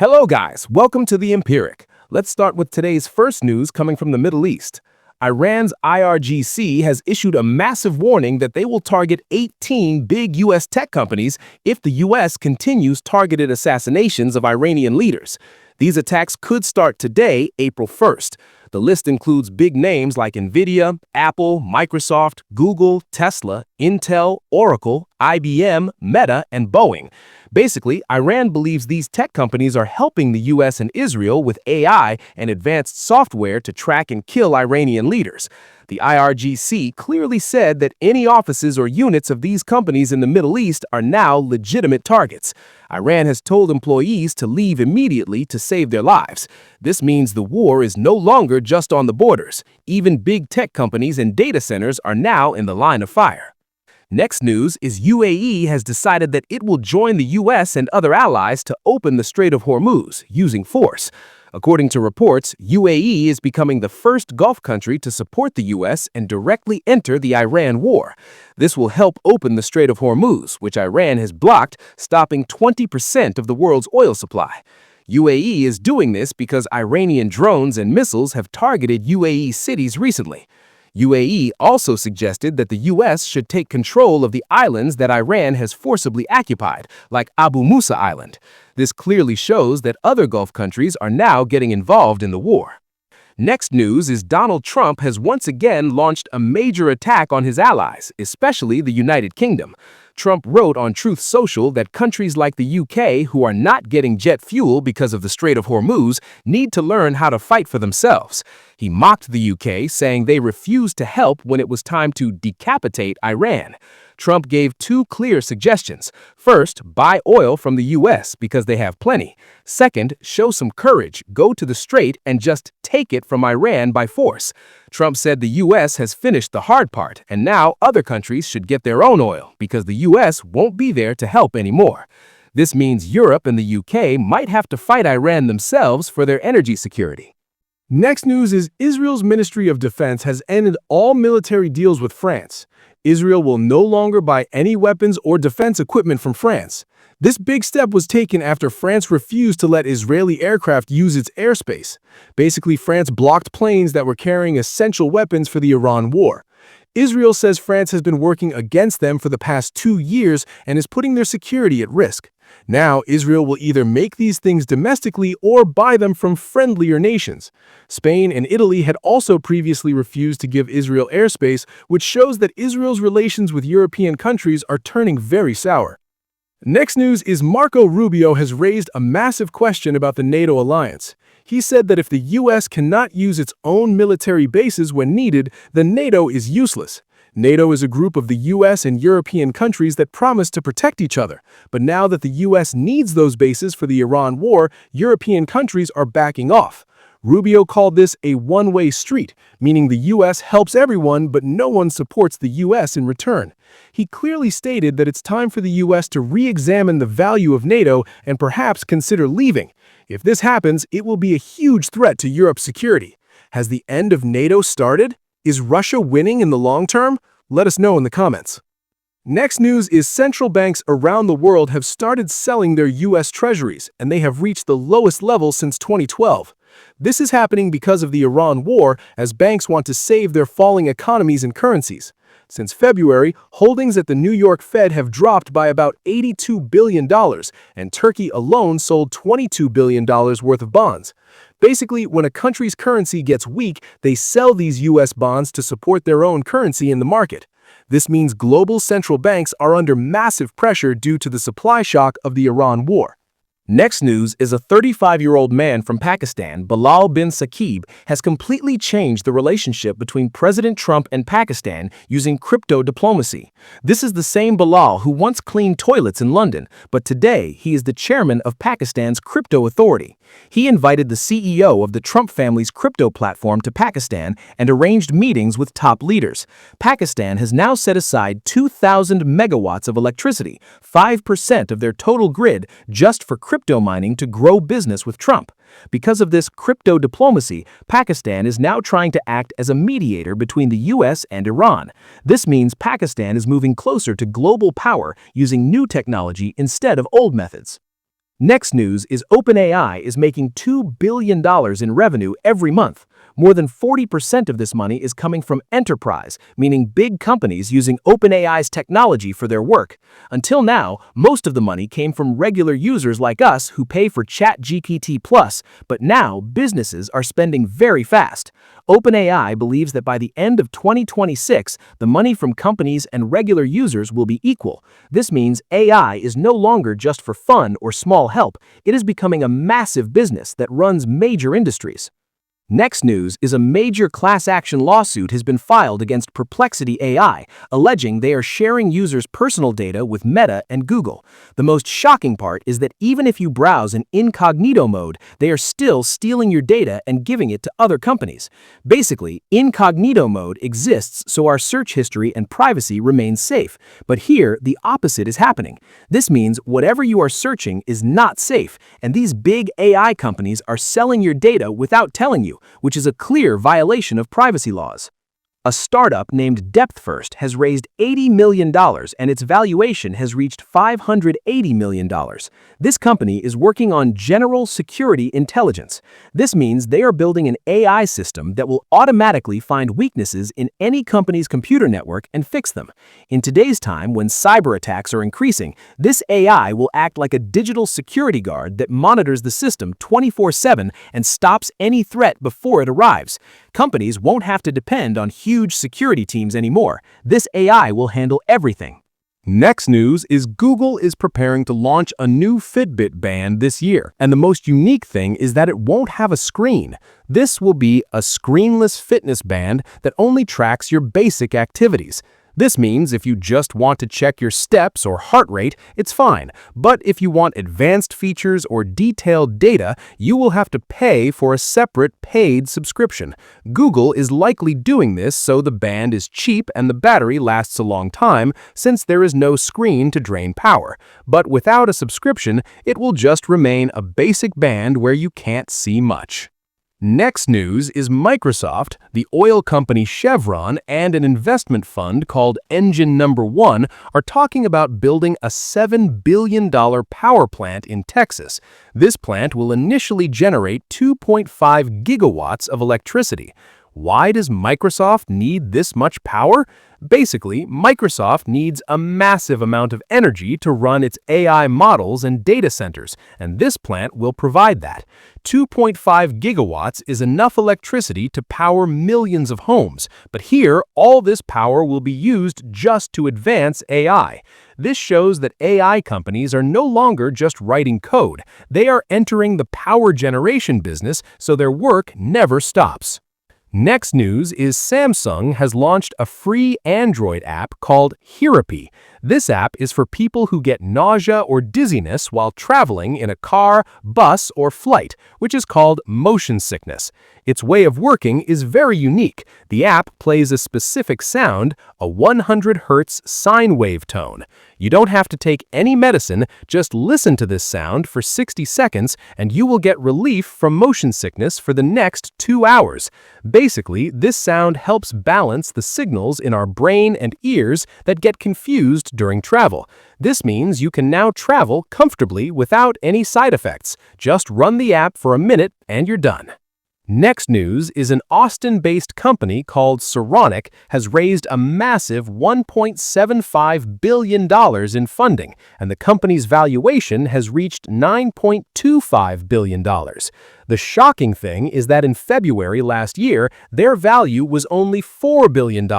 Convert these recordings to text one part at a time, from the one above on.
Hello guys, welcome to The Empiric. Let's start with today's first news coming from the Middle East. Iran's IRGC has issued a massive warning that they will target 18 big U.S. tech companies if the U.S. continues targeted assassinations of Iranian leaders. These attacks could start today, April 1st. The list includes big names like NVIDIA, Apple, Microsoft, Google, Tesla, Intel, Oracle, IBM, Meta, and Boeing. Basically, Iran believes these tech companies are helping the US and Israel with AI and advanced software to track and kill Iranian leaders. The IRGC clearly said that any offices or units of these companies in the Middle East are now legitimate targets. Iran has told employees to leave immediately to save their lives. This means the war is no longer just on the borders. Even big tech companies and data centers are now in the line of fire. Next news is UAE has decided that it will join the US and other allies to open the Strait of Hormuz using force. According to reports, UAE is becoming the first Gulf country to support the US and directly enter the Iran war. This will help open the Strait of Hormuz, which Iran has blocked, stopping 20% of the world's oil supply. UAE is doing this because Iranian drones and missiles have targeted UAE cities recently. UAE also suggested that the U.S. should take control of the islands that Iran has forcibly occupied, like Abu Musa Island. This clearly shows that other Gulf countries are now getting involved in the war. Next news is Donald Trump has once again launched a major attack on his allies, especially the United Kingdom. Trump wrote on Truth Social that countries like the UK who are not getting jet fuel because of the Strait of Hormuz need to learn how to fight for themselves. He mocked the UK, saying they refused to help when it was time to decapitate Iran. Trump gave two clear suggestions. First, buy oil from the U.S. because they have plenty. Second, show some courage, go to the strait and just take it from Iran by force. Trump said the U.S. has finished the hard part, and now other countries should get their own oil because the U.S. won't be there to help anymore. This means Europe and the U.K. might have to fight Iran themselves for their energy security. Next news is Israel's Ministry of Defense has ended all military deals with France. Israel will no longer buy any weapons or defense equipment from France. This big step was taken after France refused to let Israeli aircraft use its airspace. Basically, France blocked planes that were carrying essential weapons for the Iran war. Israel says France has been working against them for the past 2 years and is putting their security at risk. Now, Israel will either make these things domestically or buy them from friendlier nations. Spain and Italy had also previously refused to give Israel airspace, which shows that Israel's relations with European countries are turning very sour. Next news is Marco Rubio has raised a massive question about the NATO alliance. He said that if the U.S. cannot use its own military bases when needed, then NATO is useless. NATO is a group of the U.S. and European countries that promise to protect each other. But now that the U.S. needs those bases for the Iran war, European countries are backing off. Rubio called this a one-way street, meaning the U.S. helps everyone, but no one supports the U.S. in return. He clearly stated that it's time for the U.S. to re-examine the value of NATO and perhaps consider leaving. If this happens, it will be a huge threat to Europe's security. Has the end of NATO started? Is Russia winning in the long term? Let us know in the comments. Next news is central banks around the world have started selling their US Treasuries, and they have reached the lowest level since 2012. This is happening because of the Iran war, as banks want to save their falling economies and currencies. Since February, holdings at the New York Fed have dropped by about $82 billion, and Turkey alone sold $22 billion worth of bonds. Basically, when a country's currency gets weak, they sell these U.S. bonds to support their own currency in the market. This means global central banks are under massive pressure due to the supply shock of the Iran war. Next news is a 35-year-old man from Pakistan, Bilal bin Saqib, has completely changed the relationship between President Trump and Pakistan using crypto diplomacy. This is the same Bilal who once cleaned toilets in London, but today he is the chairman of Pakistan's crypto authority. He invited the CEO of the Trump family's crypto platform to Pakistan and arranged meetings with top leaders. Pakistan has now set aside 2,000 megawatts of electricity, 5% of their total grid, just for crypto mining to grow business with Trump. Because of this crypto diplomacy, Pakistan is now trying to act as a mediator between the US and Iran. This means Pakistan is moving closer to global power using new technology instead of old methods. Next news is OpenAI is making $2 billion in revenue every month. More than 40% of this money is coming from enterprise, meaning big companies using OpenAI's technology for their work. Until now, most of the money came from regular users like us who pay for ChatGPT Plus, but now businesses are spending very fast. OpenAI believes that by the end of 2026, the money from companies and regular users will be equal. This means AI is no longer just for fun or small help. It is becoming a massive business that runs major industries. Next news is a major class action lawsuit has been filed against Perplexity AI, alleging they are sharing users' personal data with Meta and Google. The most shocking part is that even if you browse in Incognito mode, they are still stealing your data and giving it to other companies. Basically, Incognito mode exists so our search history and privacy remains safe. But here, the opposite is happening. This means whatever you are searching is not safe, and these big AI companies are selling your data without telling you, which is a clear violation of privacy laws. A startup named DepthFirst has raised $80 million and its valuation has reached $580 million. This company is working on general security intelligence. This means they are building an AI system that will automatically find weaknesses in any company's computer network and fix them. In today's time, when cyber attacks are increasing, this AI will act like a digital security guard that monitors the system 24/7 and stops any threat before it arrives. Companies won't have to depend on huge security teams anymore. This AI will handle everything. Next news is Google is preparing to launch a new Fitbit band this year. And the most unique thing is that it won't have a screen. This will be a screenless fitness band that only tracks your basic activities. This means if you just want to check your steps or heart rate, it's fine. But if you want advanced features or detailed data, you will have to pay for a separate paid subscription. Google is likely doing this so the band is cheap and the battery lasts a long time, since there is no screen to drain power. But without a subscription, it will just remain a basic band where you can't see much. Next news is Microsoft, the oil company Chevron, and an investment fund called Engine Number One are talking about building a $7 billion power plant in Texas. This plant will initially generate 2.5 gigawatts of electricity. Why does Microsoft need this much power? Basically, Microsoft needs a massive amount of energy to run its AI models and data centers, and this plant will provide that. 2.5 gigawatts is enough electricity to power millions of homes, but here, all this power will be used just to advance AI. This shows that AI companies are no longer just writing code. They are entering the power generation business, so their work never stops. Next news is Samsung has launched a free Android app called Hearapy. This app is for people who get nausea or dizziness while traveling in a car, bus, or flight, which is called motion sickness. Its way of working is very unique. The app plays a specific sound, a 100 Hz sine wave tone. You don't have to take any medicine, just listen to this sound for 60 seconds and you will get relief from motion sickness for the next 2 hours. Basically, this sound helps balance the signals in our brain and ears that get confused during travel. This means you can now travel comfortably without any side effects. Just run the app for a minute and you're done. Next news is an Austin-based company called Saronic has raised a massive $1.75 billion in funding, and the company's valuation has reached $9.25 billion. The shocking thing is that in February last year, their value was only $4 billion,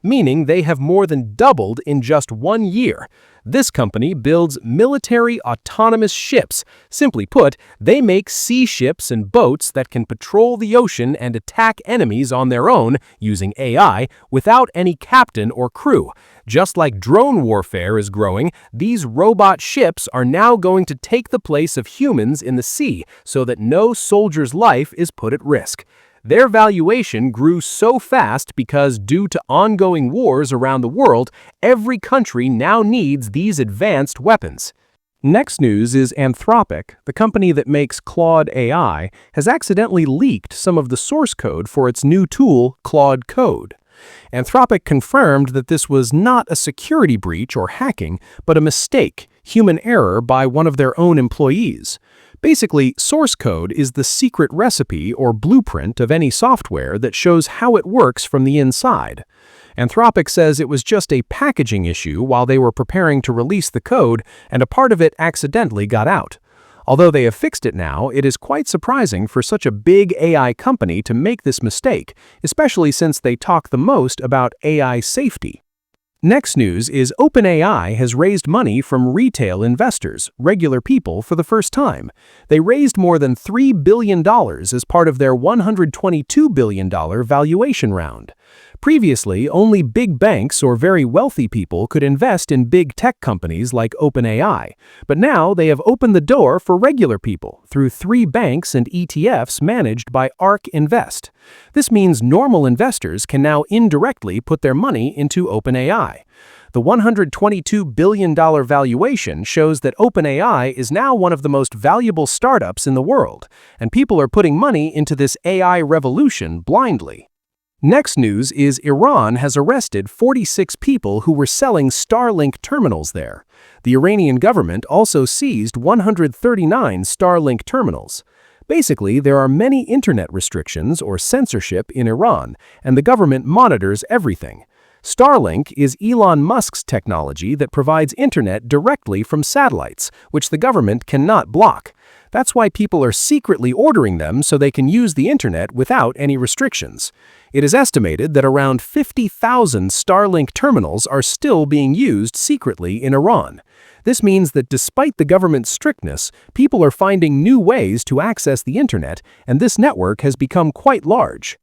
meaning they have more than doubled in just 1 year. This company builds military autonomous ships. Simply put, they make sea ships and boats that can patrol the ocean and attack enemies on their own using AI without any captain or crew. Just like drone warfare is growing, these robot ships are now going to take the place of humans in the sea so that no soldier's life is put at risk. Their valuation grew so fast because due to ongoing wars around the world, every country now needs these advanced weapons. Next news is Anthropic, the company that makes Claude AI, has accidentally leaked some of the source code for its new tool, Claude Code. Anthropic confirmed that this was not a security breach or hacking, but a mistake. human error by one of their own employees. Basically, source code is the secret recipe or blueprint of any software that shows how it works from the inside. Anthropic says it was just a packaging issue while they were preparing to release the code, and a part of it accidentally got out. Although they have fixed it now, it is quite surprising for such a big AI company to make this mistake, especially since they talk the most about AI safety. Next news is OpenAI has raised money from retail investors, regular people, for the first time. They raised more than $3 billion as part of their $122 billion valuation round. Previously, only big banks or very wealthy people could invest in big tech companies like OpenAI, but now they have opened the door for regular people through 3 banks and ETFs managed by ARK Invest. This means normal investors can now indirectly put their money into OpenAI. The $122 billion valuation shows that OpenAI is now one of the most valuable startups in the world, and people are putting money into this AI revolution blindly. Next news is Iran has arrested 46 people who were selling Starlink terminals there. The Iranian government also seized 139 Starlink terminals. Basically, there are many internet restrictions or censorship in Iran, and the government monitors everything. Starlink is Elon Musk's technology that provides internet directly from satellites, which the government cannot block. That's why people are secretly ordering them so they can use the internet without any restrictions. It is estimated that around 50,000 Starlink terminals are still being used secretly in Iran. This means that despite the government's strictness, people are finding new ways to access the internet, and this network has become quite large.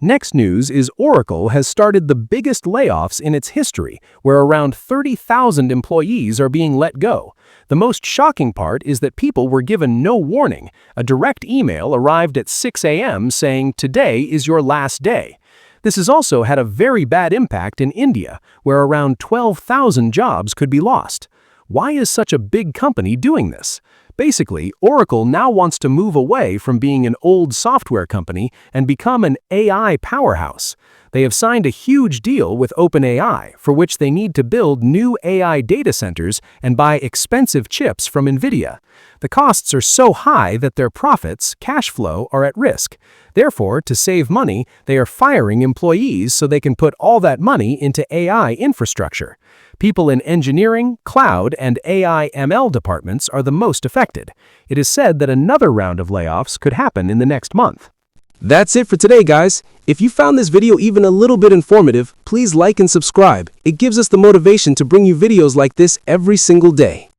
Next news is Oracle has started the biggest layoffs in its history, where around 30,000 employees are being let go. The most shocking part is that people were given no warning. A direct email arrived at 6 a.m. saying, "Today is your last day." This has also had a very bad impact in India, where around 12,000 jobs could be lost. Why is such a big company doing this? Basically, Oracle now wants to move away from being an old software company and become an AI powerhouse. They have signed a huge deal with OpenAI, for which they need to build new AI data centers and buy expensive chips from NVIDIA. The costs are so high that their profits, cash flow, are at risk. Therefore, to save money, they are firing employees so they can put all that money into AI infrastructure. People in engineering, cloud, and AI ML departments are the most affected. It is said that another round of layoffs could happen in the next month. That's it for today, guys. If you found this video even a little bit informative, please like and subscribe. It gives us the motivation to bring you videos like this every single day.